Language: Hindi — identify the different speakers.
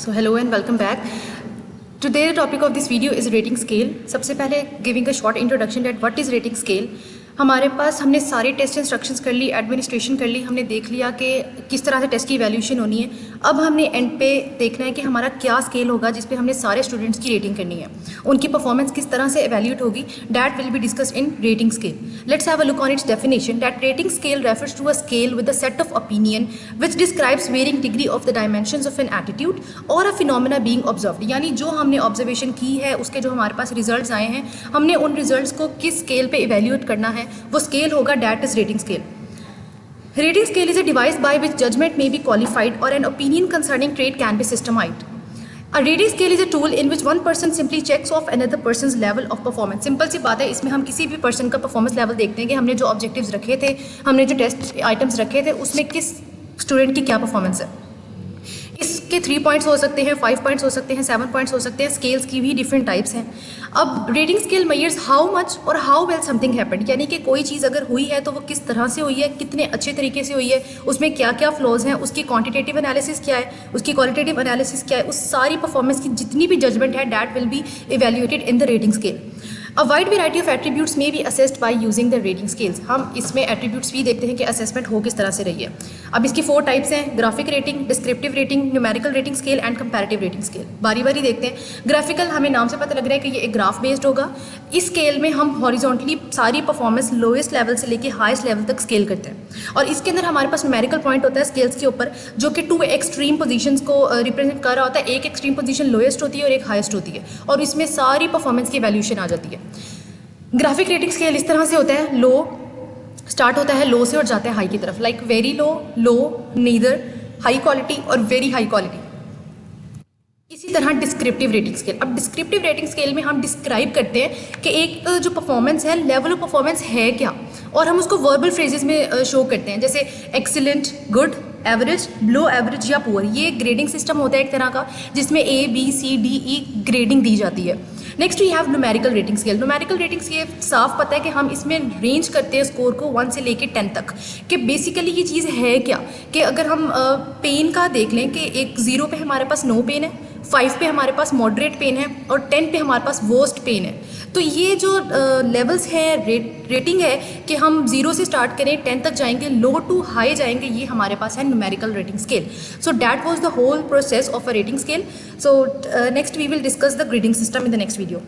Speaker 1: So hello and welcome back. Today the topic of this video is rating scale. सबसे पहले giving a short introduction that what is rating scale. हमारे पास हमने सारे टेस्ट इंस्ट्रक्शंस कर ली, एडमिनिस्ट्रेशन कर ली, हमने देख लिया कि किस तरह से टेस्ट की वैल्यूएशन होनी है. अब हमने एंड पे देखना है कि हमारा क्या स्केल होगा जिस पे हमने सारे स्टूडेंट्स की रेटिंग करनी है, उनकी परफॉर्मेंस किस तरह से एवेल्यूएट होगी. That will be discussed in rating scale. Let's have a look on its definition. That rating scale refers to a scale with a set of opinion which describes varying degree of the dimensions of an attitude और अ फिनोमेना बीइंग ऑब्जर्व्ड. यानी जो हमने ऑब्जर्वेशन की है उसके जो हमारे पास रिजल्ट्स आए हैं, हमने उन रिजल्ट्स को किस स्केल पे इवेल्यूएट करना है, वो स्केल होगा that is rating scale. Rating scale is a device by which judgment may be qualified or an opinion concerning trait can be systemized. A rating scale is a tool in which one person simply checks off another person's level of performance. Simple सी बात है, इसमें हम किसी भी पर्सन का परफॉर्मेंस लेवल देखते हैं कि हमने जो ऑब्जेक्टिव्स रखे थे, हमने जो टेस्ट आइटम्स रखे थे, उसमें किस स्टूडेंट की क्या परफॉर्मेंस है. इसके 3 पॉइंट्स हो सकते हैं, 5 पॉइंट्स हो सकते हैं, 7 पॉइंट्स हो सकते हैं. स्केल्स की भी डिफरेंट टाइप्स हैं. अब rating scale measures how much और हाउ वेल समथिंग हैपेंड, यानी कि कोई चीज़ अगर हुई है तो वो किस तरह से हुई है, कितने अच्छे तरीके से हुई है, उसमें क्या क्या फ्लॉज हैं, उसकी क्वांटिटेटिव एनालिसिस क्या है, उसकी क्वालिटेटिव एनालिसिस क्या है, उस सारी परफॉर्मेंस की जितनी भी जजमेंट है that will B evaluated in the rating scale. A wide variety of attributes may be assessed by using the rating scales. हम इसमें एट्रीब्यूट्स भी देखते हैं कि असेसमेंट हो किस तरह से रही है. अब इसकी 4 टाइप्स हैं: graphic rating, descriptive rating, numerical rating scale and comparative rating scale. बारी बारी देखते हैं. ग्राफिकल, हमें नाम से पता लग रहा है कि ये एक ग्राफ बेस्ड होगा. इस स्केल में हम हॉरिजॉन्टली सारी परफॉर्मेंस लोएस्ट लेवल से लेके हाईएस्ट लेवल तक स्केल करते हैं. और इसके अंदर हमारे पास न्यूमेरिकल पॉइंट होता है स्केल्स के ऊपर, जो कि 2 एक्सट्रीम पोजीशंस को रिप्रेजेंट कर रहा होता है. एक एक्सट्रीम पोजीशन लोएस्ट होती है और एक हाईएस्ट होती है, और इसमें सारी परफॉर्मेंस की वैल्यूएशन आ जाती है. ग्राफिक रेटिंग स्केल इस तरह से होता है, लो स्टार्ट होता है लो से और जाता है हाई की तरफ, लाइक वेरी लो, लो, नीदर, हाई क्वालिटी और वेरी हाई क्वालिटी. इसी तरह डिस्क्रिप्टिव रेटिंग स्केल. अब डिस्क्रिप्टिव रेटिंग स्केल में हम डिस्क्राइब करते हैं कि एक जो परफॉर्मेंस है, लेवल ऑफ परफॉर्मेंस है क्या, और हम उसको वर्बल फ्रेजेस में शो करते हैं, जैसे एक्सीलेंट, गुड, एवरेज, लो एवरेज या पुअर. ये ग्रेडिंग सिस्टम होता है एक तरह का, जिसमें A, B, C, D, E grading दी जाती है. Next we have numerical rating scale. Numerical rating scale साफ पता है कि हम इसमें रेंज करते हैं स्कोर को 1 से लेके 10 तक, कि बेसिकली ये चीज़ है क्या, कि अगर हम पेन का देख लें कि एक 0 पे हमारे पास नो पेन है, 5 पे हमारे पास मॉडरेट पेन है और 10 पे हमारे पास वर्स्ट पेन है. तो ये जो लेवल्स हैं, रेटिंग है कि हम 0 से स्टार्ट करें, 10 तक जाएंगे, लो टू हाई जाएंगे, ये हमारे पास है numerical rating scale. So that was the whole process of a rating scale. So next we will discuss the grading system in the next video.